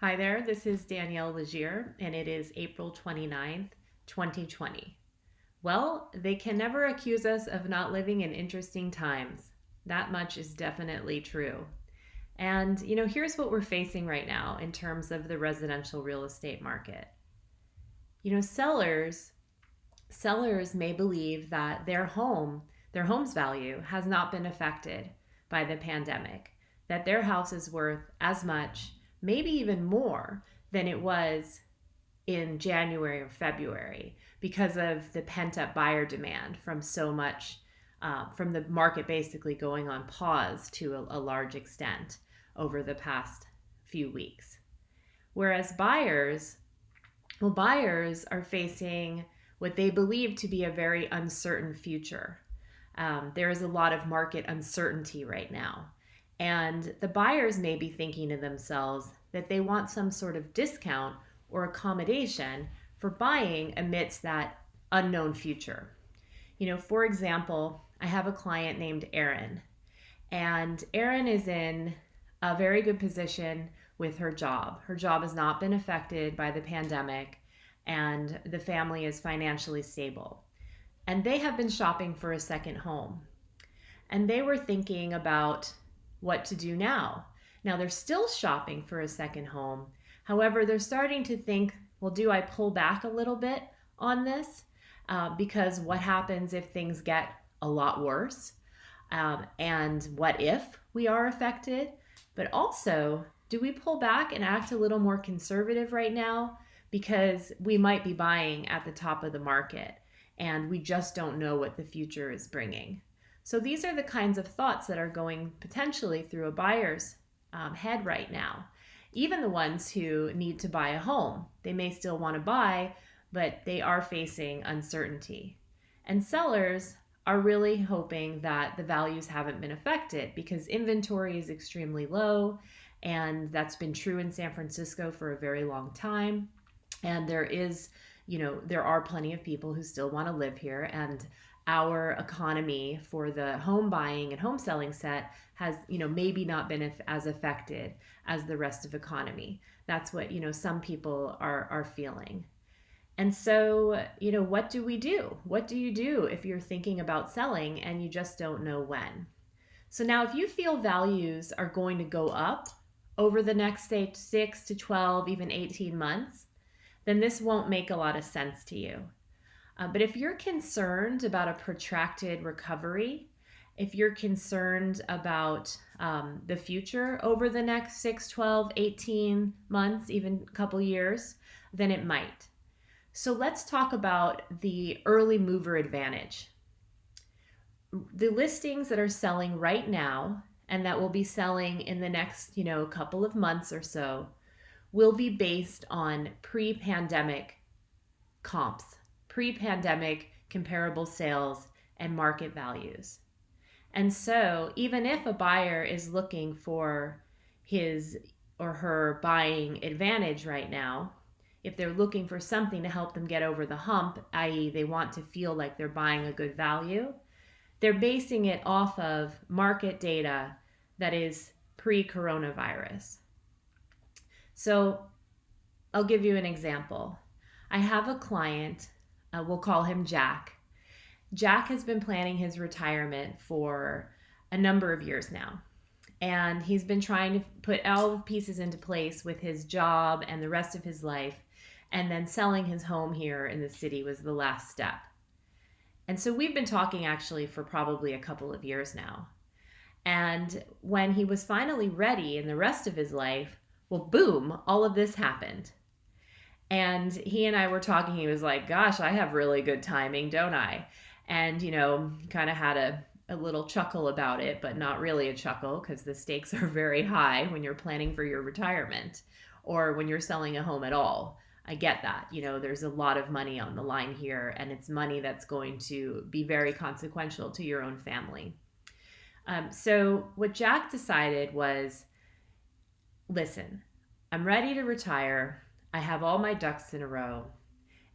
Hi there, this is Danielle Lazier, and it is April 29th, 2020. Well, they can never accuse us of not living in interesting times. That much is definitely true. And, here's what we're facing right now in terms of the residential real estate market. Sellers may believe that their home's value has not been affected by the pandemic, that their house is worth as much, maybe even more than it was in January or February because of the pent up buyer demand from so much, from the market basically going on pause to a large extent over the past few weeks. Whereas buyers are facing what they believe to be a very uncertain future. There is a lot of market uncertainty right now. And the buyers may be thinking to themselves that they want some sort of discount or accommodation for buying amidst that unknown future. For example, I have a client named Erin, and Erin is in a very good position with her job. Her job has not been affected by the pandemic, and the family is financially stable. And they have been shopping for a second home. And they were thinking about what to do now. Now they're still shopping for a second home. However, they're starting to think, well, do I pull back a little bit on this? Because what happens if things get a lot worse? And what if we are affected? But also, do we pull back and act a little more conservative right now? Because we might be buying at the top of the market and we just don't know what the future is bringing. So these are the kinds of thoughts that are going potentially through a buyer's head right now. Even the ones who need to buy a home, they may still want to buy, but they are facing uncertainty. And sellers are really hoping that the values haven't been affected because inventory is extremely low, and that's been true in San Francisco for a very long time. And there are plenty of people who still want to live here, and our economy for the home buying and home selling set has, maybe not been as affected as the rest of economy. That's what, some people are feeling. And so, what do we do? What do you do if you're thinking about selling and you just don't know when? So now if you feel values are going to go up over the next, say, 6 to 12, even 18 months, then this won't make a lot of sense to you. But if you're concerned about a protracted recovery, if you're concerned about the future over the next 6, 12, 18 months, even a couple years, then it might. So let's talk about the early mover advantage. The listings that are selling right now and that will be selling in the next, couple of months or so will be based on pre-pandemic comps, pre-pandemic comparable sales and market values. And so even if a buyer is looking for his or her buying advantage right now, if they're looking for something to help them get over the hump, i.e. they want to feel like they're buying a good value, they're basing it off of market data that is pre-coronavirus. So I'll give you an example. I have a client, we'll call him Jack. Jack has been planning his retirement for a number of years now. And he's been trying to put all the pieces into place with his job and the rest of his life. And then selling his home here in the city was the last step. And so we've been talking actually for probably a couple of years now. And when he was finally ready in the rest of his life, well, boom, all of this happened. And he and I were talking, he was like, gosh, I have really good timing, don't I? And, kind of had a little chuckle about it, but not really a chuckle because the stakes are very high when you're planning for your retirement or when you're selling a home at all. I get that. There's a lot of money on the line here, and it's money that's going to be very consequential to your own family. So what Jack decided was, listen, I'm ready to retire. I have all my ducks in a row,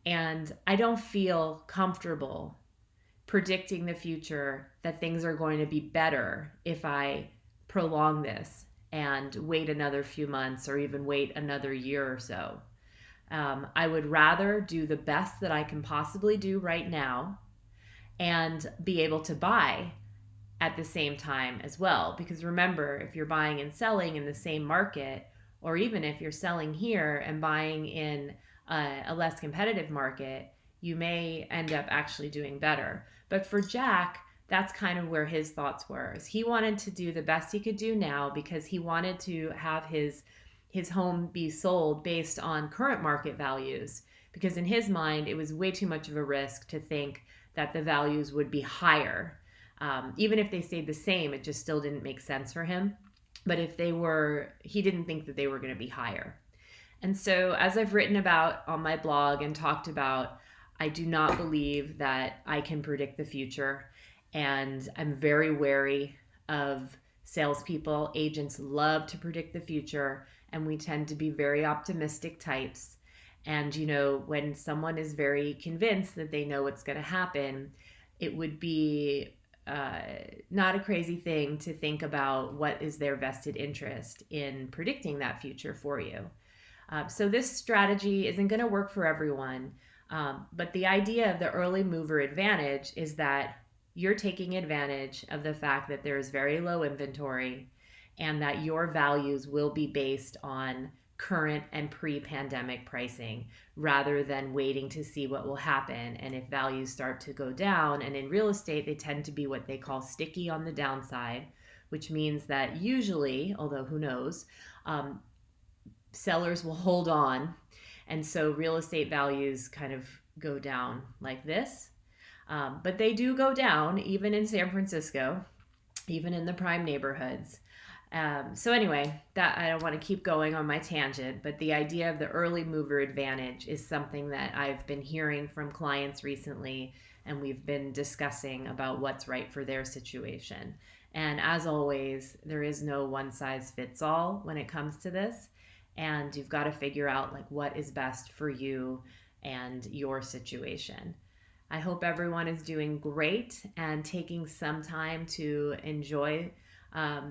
and I don't feel comfortable predicting the future that things are going to be better if I prolong this and wait another few months or even wait another year or so. I would rather do the best that I can possibly do right now and be able to buy at the same time as well. Because remember, if you're buying and selling in the same market, or even if you're selling here and buying in a less competitive market, you may end up actually doing better. But for Jack, that's kind of where his thoughts were. Is he wanted to do the best he could do now because he wanted to have his home be sold based on current market values, because in his mind it was way too much of a risk to think that the values would be higher. Even if they stayed the same, it just still didn't make sense for him. But if they were, he didn't think that they were going to be higher. And so, as I've written about on my blog and talked about, I do not believe that I can predict the future. And I'm very wary of salespeople. Agents love to predict the future, and we tend to be very optimistic types. And, when someone is very convinced that they know what's going to happen, it would be uh, not a crazy thing to think about what is their vested interest in predicting that future for you. So this strategy isn't going to work for everyone, but the idea of the early mover advantage is that you're taking advantage of the fact that there is very low inventory and that your values will be based on current and pre-pandemic pricing rather than waiting to see what will happen. And if values start to go down, and in real estate they tend to be what they call sticky on the downside, which means that usually, although who knows, sellers will hold on, and so real estate values kind of go down like this. But they do go down even in San Francisco, even in the prime neighborhoods. So anyway, that I don't want to keep going on my tangent, but the idea of the early mover advantage is something that I've been hearing from clients recently, and we've been discussing about what's right for their situation. And as always, there is no one size fits all when it comes to this, and you've got to figure out like what is best for you and your situation. I hope everyone is doing great and taking some time to enjoy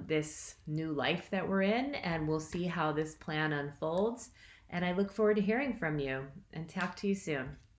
this new life that we're in, and we'll see how this plan unfolds. And I look forward to hearing from you, and talk to you soon.